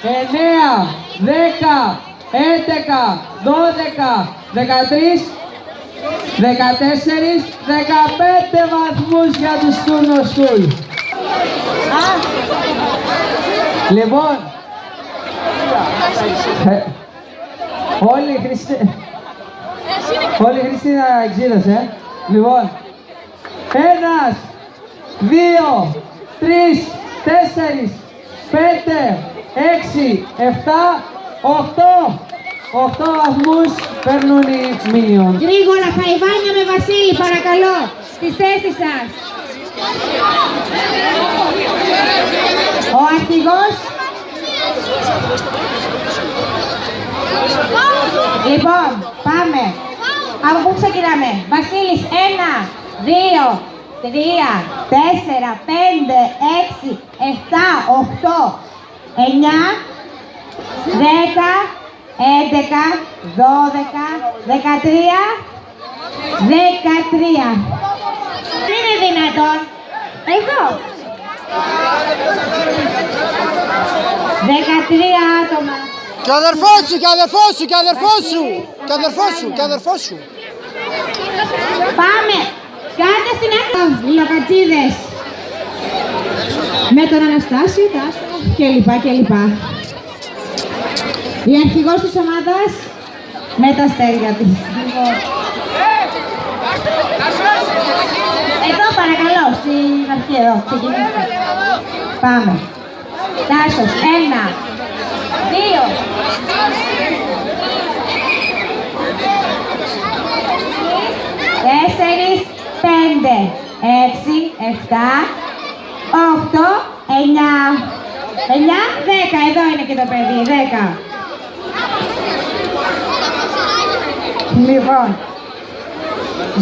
9, 10, 11, 12, 13, 14, 15 βαθμούς για τους Τούρνο Σκουλ. Λοιπόν, όλοι οι Χριστίνα εξήλωσε. Λοιπόν, 1, 2, 3, 4, 5, 6, 7, 8. 8 βαθμούς παίρνουν οι Μίνιον. Γρήγορα, Χαϊβάνια με Βασίλη, παρακαλώ, στις θέσεις σας. Ο αρχηγός. Λοιπόν, πάμε. Από πού ξεκινάμε? Βασίλης, 1, 2, 3, 4, 5, 6, 7, 8, 9, 10, 11, 12, 13, 13. Δεν είναι δυνατόν. Εδώ. 13 άτομα. Και ο αδερφός σου, και ο αδερφός σου, και ο αδερφός σου, και ο αδερφός σου, και ο αδερφός σου. Πάμε. Κάντε στην άκρη. Λοκατσίδες. Με τον Αναστάσιο, Τάσο και λοιπά και λοιπά. Η αρχηγός της ομάδας με τα αστέρια της. Εδώ παρακαλώ, στην αρχή εδώ, ξεκινήστε. Πάμε. Τάσος, 1, 2. 4, 5, 6, 7, 8, 9. 9, 10, εδώ είναι και το παιδί, 10. Λοιπόν,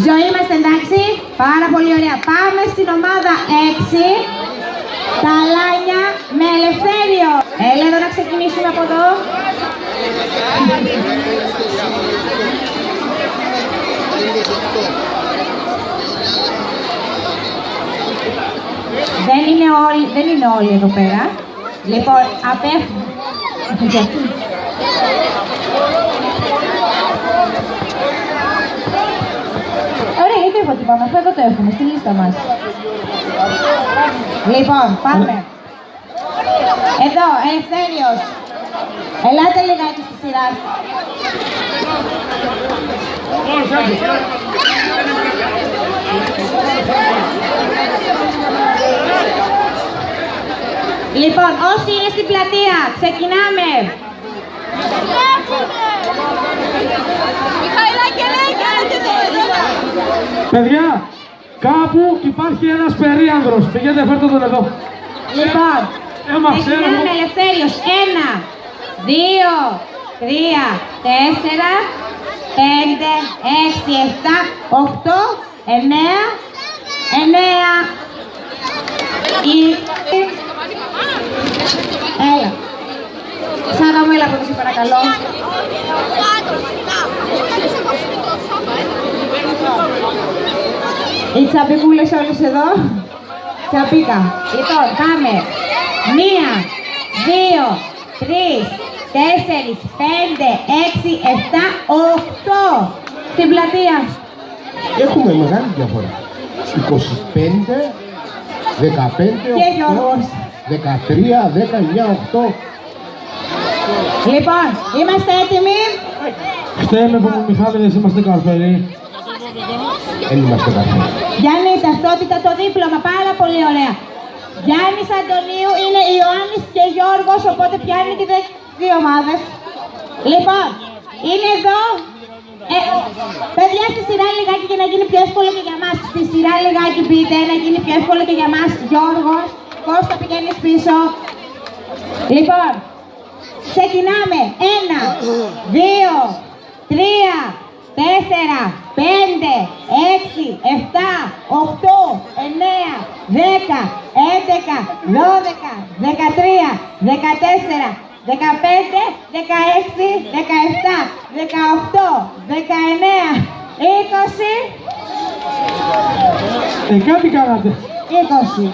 Ζωή, είμαστε εντάξει? Πάρα πολύ ωραία. Πάμε στην ομάδα 6. Ταλάνια με Ελευθέριο. Έλα εδώ να ξεκινήσουμε από εδώ. Δεν είναι όλοι εδώ πέρα. Λοιπόν, απέφυγε. Ωραία, γιατί έχω τίποτα, αυτό εδώ το έχουμε, στη λίστα μας. Λοιπόν, πάμε. Εδώ, Ελευθέριος. Ελάτε λιγάκι στη σειρά. Λοιπόν, όσοι είναι στην πλατεία, ξεκινάμε. Παιδιά, κάπου υπάρχει ένας περίανδρος. Πηγαίνετε, φέρτε τον εδώ. Λοιπόν, ξεκινάμε, Ελευθέριος. 1, 2, 3, 4, 5, 6, 7, 8, 9, 9. Έλα. Σάρα μου, έλα από εδώ, σε παρακαλώ. Οι τσαπικούλες όλες εδώ. Τσαπίκα. Λοιπόν, πάμε. 1, 2, 3, 4, 5, 6, 7, 8. Στην πλατεία. Έχουμε μεγάλη διαφορά. 25, 15, 8, 13, 19, 8. Λοιπόν, είμαστε έτοιμοι. Φταίμε που μου Μιχάληδες είμαστε καρφεροί. Δεν είμαστε καρφεροί. Γιάννη, ταυτότητα το δίπλωμα, πάρα πολύ ωραία. Γιάννης Αντωνίου είναι Ιωάννης και Γιώργος, οπότε πιάνει και δύο ομάδες. Λοιπόν, είναι εδώ. Παιδιά, στη σειρά λιγάκι και να γίνει πιο εύκολο και για μας. Στη σειρά λιγάκι πείτε, να γίνει πιο εύκολο και για μας. Γιώργος, πώς θα πηγαίνεις πίσω. Λοιπόν, ξεκινάμε. 1, 2, 3, 4, 5, 6, 7, 8, 9, 10, 11, 12, 13, 14, 15, 16, 17, 18, 19, 20. Κάτι κάνατε. 20.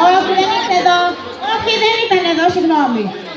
Όχι, δεν είστε εδώ. Όχι, δεν ήταν εδώ, συγγνώμη.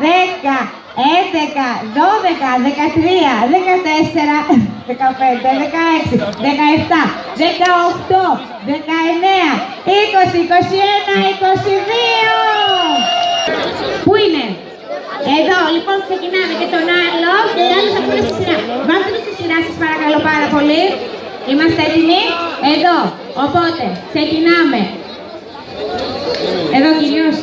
10, 11, 12, 13, 14, 15, 16, 17, 18, 19, 20, 21, 22. Πού είναι? Εδώ, λοιπόν, ξεκινάμε και τον άλλο και οι άλλοι θα πούνε στη σειρά. Βάλτε το στη σειρά σας παρακαλώ πάρα πολύ. Είμαστε έτοιμοι? Εδώ, οπότε, ξεκινάμε. Εδώ κυρίως.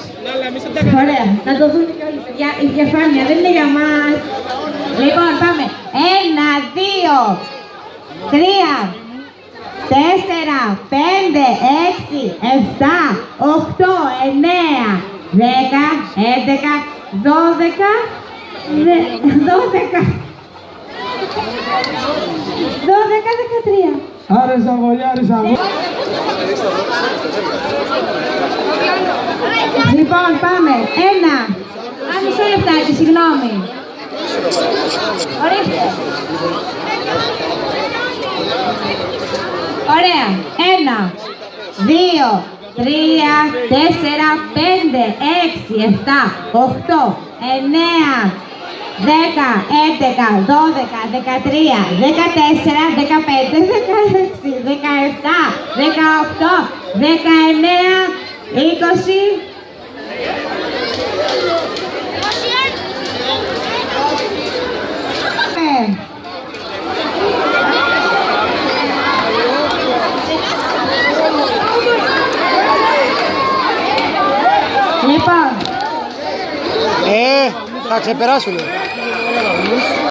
Ωραία, να το δουν και όλοι, παιδιά. Η διαφάνεια δεν είναι για μας. Λοιπόν, πάμε. 1, 2, 3, 4, 5, 6, 7, 8, 9, 10, 11, 12, 13. Άρεσα βολιά, άρεσα βολιά. Λοιπόν, πάμε. 1. Μισό λεπτάκι, συγγνώμη. Ορίστε. Ωραία. 1, 2, 3, 4, 5, 6, 7, 8, 9, 10, 11, 12, 13, 14, 15, 16, 17, 18, 19, 20. Θα ξεπεράσουν.